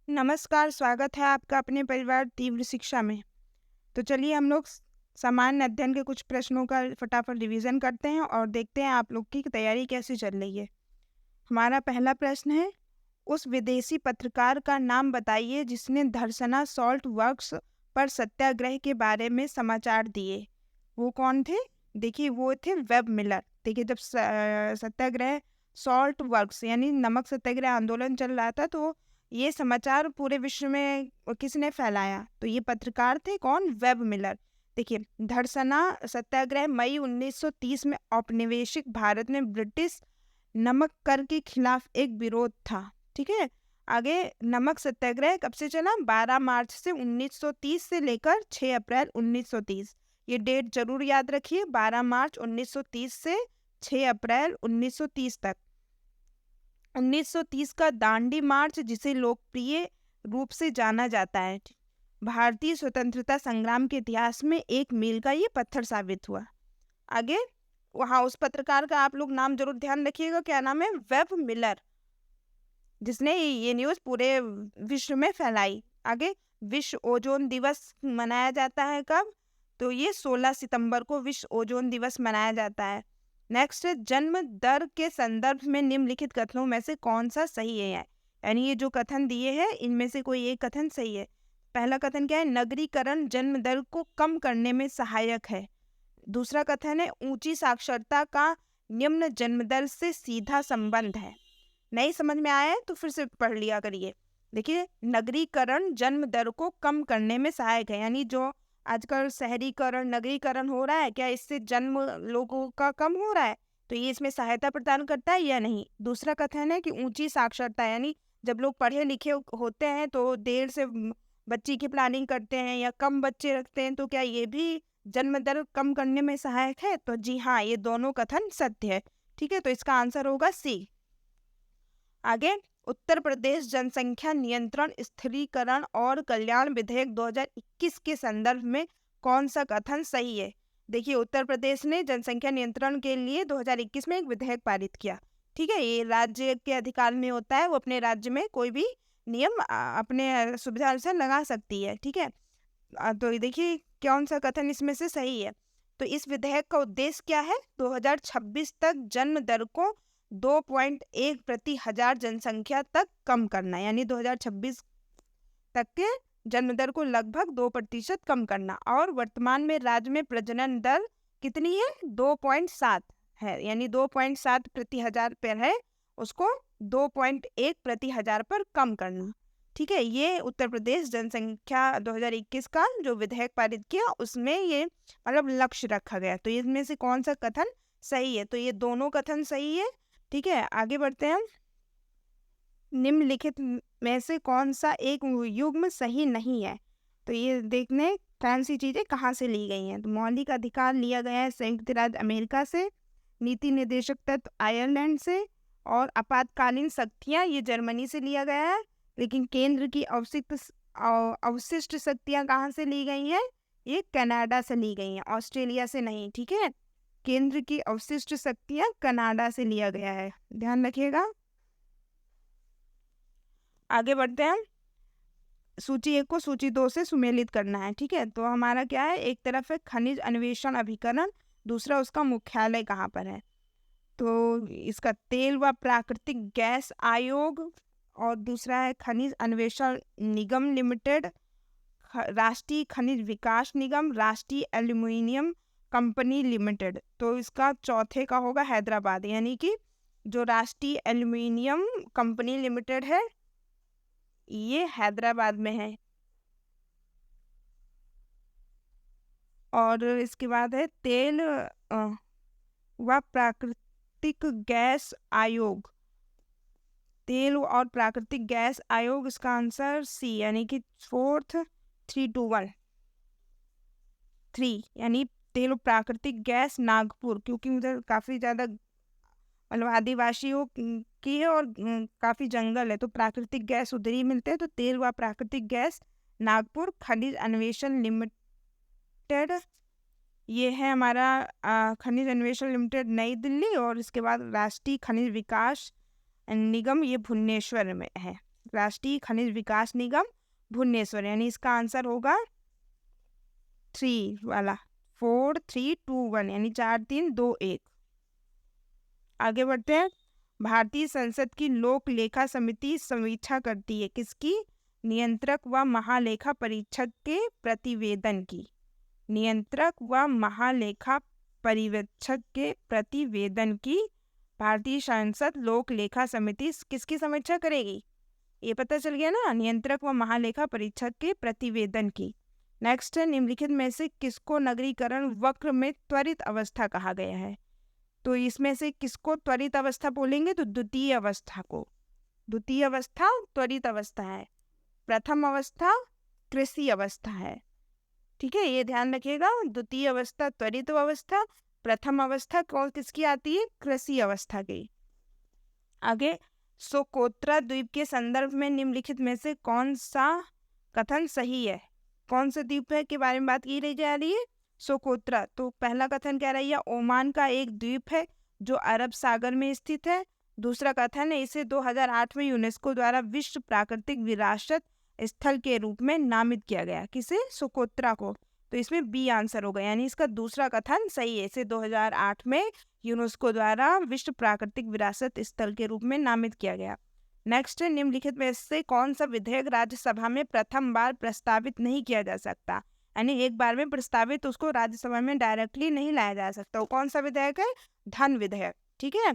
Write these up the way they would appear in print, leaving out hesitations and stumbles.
नमस्कार, स्वागत है आपका अपने परिवार तीव्र शिक्षा में। तो चलिए हम लोग सामान्य अध्ययन के कुछ प्रश्नों का फटाफट रिवीजन करते हैं और देखते हैं आप लोग की तैयारी कैसी चल रही है। हमारा पहला प्रश्न है, उस विदेशी पत्रकार का नाम बताइए जिसने धरसना सॉल्ट वर्क्स पर सत्याग्रह के बारे में समाचार दिए। वो कौन थे? देखिए वो थे वेब मिलर। देखिए जब सत्याग्रह सॉल्ट वर्क्स यानी नमक सत्याग्रह आंदोलन चल रहा था तो ये समाचार पूरे विश्व में किसने फैलाया? तो ये पत्रकार थे कौन? Web Miller. देखिए धरसना सत्याग्रह मई 1930 में औपनिवेशिक भारत में ब्रिटिश नमक कर के खिलाफ एक विरोध था। ठीक है, आगे नमक सत्याग्रह कब से चला? 12 मार्च से 1930 से लेकर 6 अप्रैल 1930। ये डेट जरूर याद रखिए, 12 मार्च 1930 से 6 अप्रैल 1930 तक। 1930 का दांडी मार्च, जिसे लोकप्रिय रूप से जाना जाता है, भारतीय स्वतंत्रता संग्राम के इतिहास में एक मील का ये पत्थर साबित हुआ। आगे वहाँ उस पत्रकार का आप लोग नाम जरूर ध्यान रखिएगा, क्या नाम है? वेब मिलर, जिसने ये न्यूज़ पूरे विश्व में फैलाई। आगे विश्व ओजोन दिवस मनाया जाता है कब? तो ये 16 सितंबर को विश्व ओजोन दिवस मनाया जाता है। नेक्स्ट है, जन्म दर के संदर्भ में निम्नलिखित कथनों में से कौन सा सही है? यानी ये जो कथन दिए हैं इनमें से कोई एक कथन सही है। पहला कथन क्या है? नगरीकरण जन्म दर को कम करने में सहायक है। दूसरा कथन है, ऊंची साक्षरता का निम्न जन्म दर से सीधा संबंध है। नहीं समझ में आया है तो फिर से पढ़ लिया करिए। देखिए नगरीकरण जन्म दर को कम करने में सहायक है, यानी जो आजकल शहरीकरण नगरीकरण हो रहा है, क्या इससे जन्म लोगों का कम हो रहा है? तो ये इसमें सहायता प्रदान करता है या नहीं? दूसरा कथन है कि ऊंची साक्षरता, यानी जब लोग पढ़े लिखे होते हैं तो देर से बच्ची की प्लानिंग करते हैं या कम बच्चे रखते हैं, तो क्या ये भी जन्म दर कम करने में सहायक है? तो जी हाँ, ये दोनों कथन सत्य है। ठीक है, तो इसका आंसर होगा सी। आगे उत्तर प्रदेश जनसंख्या नियंत्रण स्थिरीकरण और कल्याण विधेयक 2021 के संदर्भ में कौन सा कथन सही है? देखिए उत्तर प्रदेश ने जनसंख्या नियंत्रण के लिए 2021 में एक विधेयक पारित किया। ठीक है, ये राज्य के अधिकार में होता है, वो अपने राज्य में कोई भी नियम अपने सुविधा अनुसार लगा सकती है। ठीक है, तो देखिए कौन सा कथन इसमें से सही है? तो इस विधेयक का उद्देश्य क्या है? 2026 तक जन्म दर को 2.1 प्रति हजार जनसंख्या तक कम करना, यानी 2026 तक के जन्म दर को लगभग 2% कम करना। और वर्तमान में राज्य में प्रजनन दर कितनी है? 2.7 है, यानी 2.7 प्रति हजार पर है, उसको 2.1 प्रति हजार पर कम करना। ठीक है, ये उत्तर प्रदेश जनसंख्या 2021 का जो विधेयक पारित किया उसमें ये मतलब लक्ष्य रखा गया। तो इसमें से कौन सा कथन सही है? तो ये दोनों कथन सही है। ठीक है, आगे बढ़ते हैं। निम्नलिखित में से कौन सा एक युग्म सही नहीं है? तो ये देखने कौन सी चीजें कहाँ से ली गई हैं। तो मौलिक अधिकार लिया गया है संयुक्त राज्य अमेरिका से, नीति निर्देशक तत्व आयरलैंड से, और आपातकालीन शक्तियाँ ये जर्मनी से लिया गया है। लेकिन केंद्र की अवशिष्ट शक्तियाँ कहाँ से ली गई हैं? ये कनाडा से ली गई हैं, ऑस्ट्रेलिया से नहीं। ठीक है, केंद्र की अवशिष्ट शक्तियाँ कनाडा से लिया गया है, ध्यान रखिएगा। आगे बढ़ते हैं, सूची 1 को सूची 2 से सुमेलित करना है। ठीक है, तो हमारा क्या है? एक तरफ है खनिज अन्वेषण अभिकरण, दूसरा उसका मुख्यालय कहाँ पर है? तो इसका तेल व प्राकृतिक गैस आयोग, और दूसरा है खनिज अन्वेषण निगम लिमिटेड, राष्ट्रीय खनिज विकास निगम, राष्ट्रीय एल्यूमिनियम कंपनी लिमिटेड। तो इसका चौथे का होगा हैदराबाद, यानी कि जो राष्ट्रीय एल्यूमिनियम कंपनी लिमिटेड है ये हैदराबाद में है। और इसके बाद है तेल व प्राकृतिक गैस आयोग, तेल और प्राकृतिक गैस आयोग, इसका आंसर सी, यानी कि 4th 321 3, यानी तेल और प्राकृतिक गैस नागपुर, क्योंकि उधर काफ़ी ज़्यादा मतलब आदिवासियों की है और काफ़ी जंगल है, तो प्राकृतिक गैस उधर ही मिलते हैं। तो तेल व प्राकृतिक गैस नागपुर, खनिज अन्वेषण लिमिटेड ये है हमारा खनिज अन्वेषण लिमिटेड नई दिल्ली, और इसके बाद राष्ट्रीय खनिज विकास निगम ये भुवनेश्वर में है। राष्ट्रीय खनिज विकास निगम भुवनेश्वर, यानी इसका आंसर होगा 3 वाला, 4 3 2 1, यानी 4 3 2 1। आगे बढ़ते हैं। भारतीय संसद की लोक लेखा समिति समीक्षा करती है किसकी? नियंत्रक व महालेखा परीक्षक के प्रतिवेदन की। नियंत्रक व महालेखा पर्यवेक्षक के प्रतिवेदन की भारतीय संसद लोक लेखा समिति किसकी समीक्षा करेगी? ये पता चल गया ना, नियंत्रक व महालेखा परीक्षक के प्रतिवेदन की। नेक्स्ट है, निम्नलिखित में से किसको नगरीकरण वक्र में त्वरित अवस्था कहा गया है? तो इसमें से किसको त्वरित अवस्था बोलेंगे? तो द्वितीय अवस्था को। द्वितीय अवस्था त्वरित अवस्था है, प्रथम अवस्था कृषि अवस्था है। ठीक है, ये ध्यान रखिएगा। द्वितीय अवस्था त्वरित अवस्था, प्रथम अवस्था कौन किसकी आती है? कृषि अवस्था की। आगे, सोकोत्रा द्वीप के संदर्भ में निम्नलिखित में से कौन सा कथन सही है? कौन से द्वीप है के बारे में बात की रही जा रही है? सोकोत्रा। तो पहला कथन कह रही है ओमान का एक द्वीप है जो अरब सागर में स्थित है। दूसरा कथन है इसे 2008 में यूनेस्को द्वारा विश्व प्राकृतिक विरासत स्थल के रूप में नामित किया गया। किसे? सोकोत्रा को। तो इसमें बी आंसर होगा, यानी इसका दूसरा कथन सही है। इसे 2008 में यूनेस्को द्वारा विश्व प्राकृतिक विरासत स्थल के रूप में नामित किया गया। नेक्स्ट है, निम्नलिखित में से कौन सा विधेयक राज्यसभा में प्रथम बार प्रस्तावित नहीं किया जा सकता? यानी एक बार में प्रस्तावित उसको राज्यसभा में डायरेक्टली नहीं लाया जा सकता। वो कौन सा विधेयक है? धन विधेयक। ठीक है।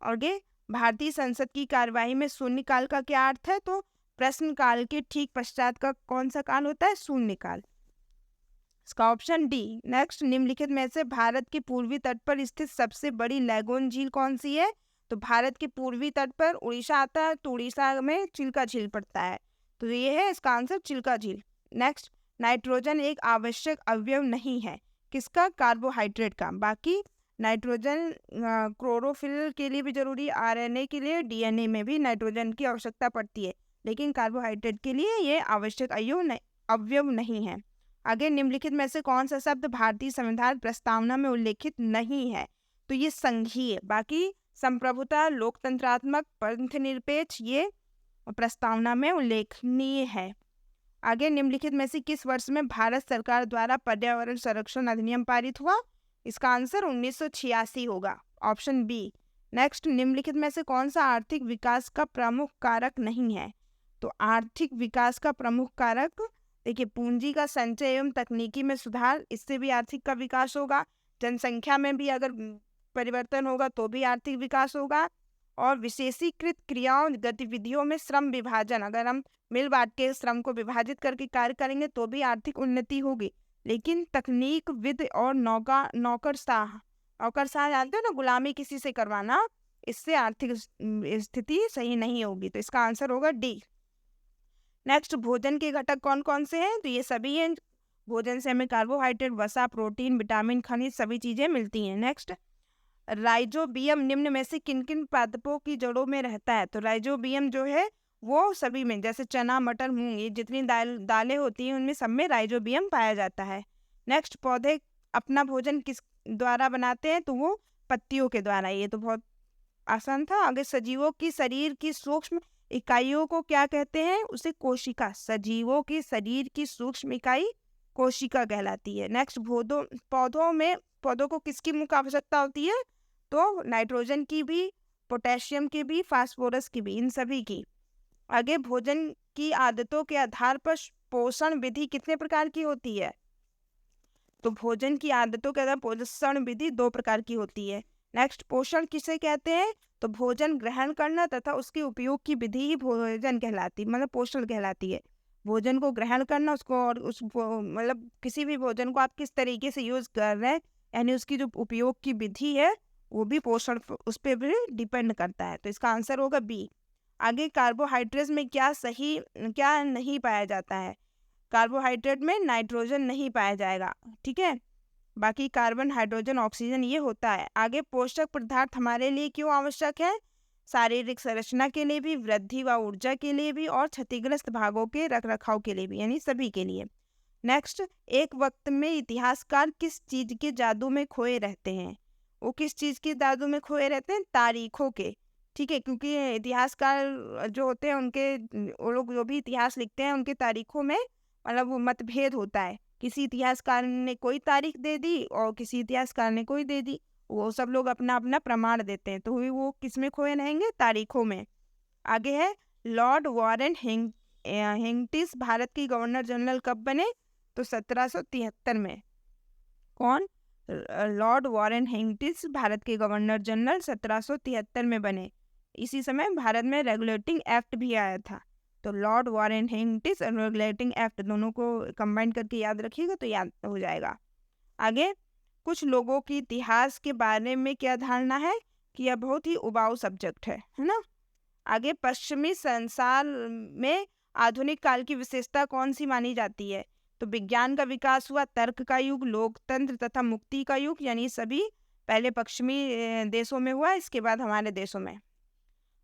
आगे, भारतीय संसद की कार्यवाही में शून्यकाल का क्या अर्थ है? तो प्रश्नकाल के ठीक पश्चात का कौन सा काल होता है? शून्यकाल। इसका ऑप्शन डी। नेक्स्ट, निम्नलिखित में से भारत के पूर्वी तट पर स्थित सबसे बड़ी लैगून झील कौन सी है? तो भारत के पूर्वी तट पर उड़ीसा आता है, तो उड़ीसा में चिल्का झील पड़ता है, तो ये है इसका आंसर चिल्का झील। नेक्स्ट, नाइट्रोजन एक आवश्यक अवयव नहीं है किसका? कार्बोहाइड्रेट का। बाकी नाइट्रोजन क्लोरोफिल के लिए भी जरूरी, आरएनए के लिए, डीएनए में भी नाइट्रोजन की आवश्यकता पड़ती है, लेकिन कार्बोहाइड्रेट के लिए ये आवश्यक अवयव नहीं है। आगे, निम्नलिखित में से कौन सा शब्द भारतीय संविधान प्रस्तावना में उल्लेखित नहीं है? तो ये संघीय। बाकी संप्रभुता, लोकतंत्रात्मक, पंथ निरपेक्ष ये प्रस्तावना में उल्लेखनीय है। आगे, निम्नलिखित में से किस वर्ष में भारत सरकार द्वारा पर्यावरण संरक्षण अधिनियम पारित हुआ? इसका आंसर 1986 होगा, ऑप्शन बी। नेक्स्ट, निम्नलिखित में से कौन सा आर्थिक विकास का प्रमुख कारक नहीं है? तो आर्थिक विकास का प्रमुख कारक देखिए, पूंजी का संचय एवं तकनीकी में सुधार, इससे भी आर्थिक का विकास होगा। जनसंख्या में भी अगर परिवर्तन होगा तो भी आर्थिक विकास होगा। और विशेषीकृत क्रियाओं गतिविधियों में श्रम विभाजन, अगर हम मिल बांट के श्रम को विभाजित करके कार्य करेंगे तो भी आर्थिक उन्नति होगी। लेकिन तकनीक विद और नौकरशाह जानते हो ना, गुलामी किसी से करवाना, इससे आर्थिक स्थिति सही नहीं होगी। तो इसका आंसर होगा डी। नेक्स्ट, भोजन के घटक कौन कौन से हैं? तो ये सभी हैं। भोजन से हमें कार्बोहाइड्रेट, वसा, प्रोटीन, विटामिन, खनिज सभी चीजें मिलती हैं। नेक्स्ट, राइजोबियम निम्न में से किन किन पादपों की जड़ों में रहता है? तो राइजोबियम जो है वो सभी में, जैसे चना, मटर, मूंग, ये जितनी दालें होती हैं उनमें सब में राइजोबियम पाया जाता है। नेक्स्ट, पौधे अपना भोजन किस द्वारा बनाते हैं? तो वो पत्तियों के द्वारा। ये तो बहुत आसान था। आगे, सजीवों की शरीर की सूक्ष्म इकाइयों को क्या कहते हैं? उसे कोशिका। सजीवों की शरीर की सूक्ष्म इकाई कोशिका कहलाती है। नेक्स्ट, पौधों को किसकी मुख्य आवश्यकता होती है? तो नाइट्रोजन की भी, पोटेशियम की भी, फास्फोरस की भी, इन सभी की। आगे, भोजन की आदतों के आधार पर पोषण विधि कितने प्रकार की होती है? तो भोजन की आदतों के आधार पोषण विधि 2 प्रकार की होती है। नेक्स्ट, पोषण किसे कहते हैं? तो भोजन ग्रहण करना तथा उसके उपयोग की विधि ही भोजन कहलाती, मतलब पोषण कहलाती है। भोजन को ग्रहण करना, उसको और मतलब किसी भी भोजन को आप किस तरीके से यूज कर रहे हैं, यानी उसकी जो उपयोग की विधि है वो भी पोषण उस पर भी डिपेंड करता है। तो इसका आंसर होगा बी। आगे, कार्बोहाइड्रेट में क्या नहीं पाया जाता है? कार्बोहाइड्रेट में नाइट्रोजन नहीं पाया जाएगा। ठीक है, बाकी कार्बन, हाइड्रोजन, ऑक्सीजन ये होता है। आगे, पोषक पदार्थ हमारे लिए क्यों आवश्यक है? शारीरिक संरचना के लिए भी, वृद्धि व ऊर्जा के लिए भी, और क्षतिग्रस्त भागों के रखरखाव के लिए भी, यानी सभी के लिए। नेक्स्ट, एक वक्त में इतिहासकार किस चीज के जादू में खोए रहते हैं? वो किस चीज के जादू में खोए रहते हैं? तारीखों के। ठीक है, क्योंकि इतिहासकार जो होते हैं उनके वो लोग जो भी इतिहास लिखते हैं उनके तारीखों में मतलब वो मतभेद होता है। किसी इतिहासकार ने कोई तारीख दे दी और किसी इतिहासकार ने कोई दे दी। वो सब लोग अपना-अपना प्रमाण देते हैं, तो वो किसमें खोए रहेंगे? तारीखों में। आगे है लॉर्ड वॉरेन हेस्टिंग्स भारत के गवर्नर जनरल कब बने? तो 1773 में। कौन? लॉर्ड वॉरेन हेस्टिंग्स भारत के गवर्नर जनरल 1773 में बने। इसी समय भारत में रेगुलेटिंग एक्ट भी आया था। तो लॉर्ड वॉरेन हेस्टिंग्स और रेगुलेटिंग एक्ट दोनों को कंबाइन करके याद रखिएगा तो याद हो जाएगा। आगे कुछ लोगों की इतिहास के बारे में क्या धारणा है कि यह बहुत ही उबाऊ सब्जेक्ट है ना। आगे पश्चिमी संसार में आधुनिक काल की विशेषता कौन सी मानी जाती है? तो विज्ञान का विकास हुआ, तर्क का युग, लोकतंत्र तथा मुक्ति का युग, यानी सभी पहले पश्चिमी देशों में हुआ, इसके बाद हमारे देशों में।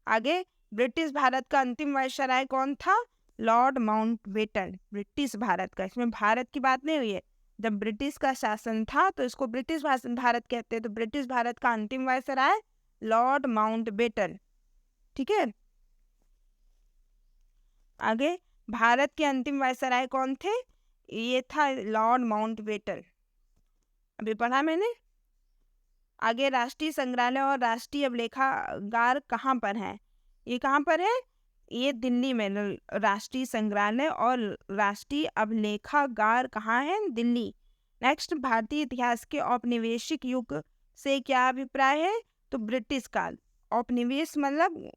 आगे ब्रिटिश भारत का अंतिम वायसराय कौन था? Lord Mountbatten. ब्रिटिश भारत का, इसमें भारत की बात नहीं हुई है। जब ब्रिटिश का शासन था तो इसको ब्रिटिश भारत कहते हैं। तो ब्रिटिश भारत का अंतिम वायसराय लॉर्ड माउंटबेटन। ठीक है। आगे भारत के अंतिम वायसराय कौन थे? ये था लॉर्ड माउंटबेटन, अभी पढ़ा मैंने। आगे राष्ट्रीय संग्रहालय और राष्ट्रीय अभिलेखागार कहाँ पर है? ये कहाँ पर है? ये दिल्ली में। राष्ट्रीय संग्रहालय और राष्ट्रीय अभिलेखागार कहाँ है? दिल्ली। नेक्स्ट, भारतीय इतिहास के औपनिवेशिक युग से क्या अभिप्राय है? तो ब्रिटिश काल। औपनिवेश मतलब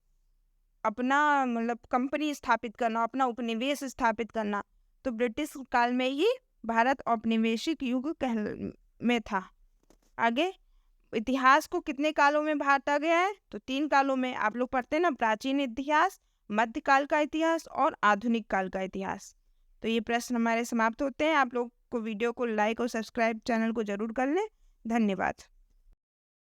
अपना कंपनी स्थापित करना, अपना उपनिवेश स्थापित करना। तो ब्रिटिश काल में ही भारत औपनिवेशिक युग में था। आगे इतिहास को कितने कालों में बांटा गया है? तो 3 कालों में। आप लोग पढ़ते हैं ना, प्राचीन इतिहास, मध्यकाल का इतिहास और आधुनिक काल का इतिहास। तो ये प्रश्न हमारे समाप्त होते हैं। आप लोग को वीडियो को लाइक और सब्सक्राइब चैनल को जरूर कर लें। धन्यवाद।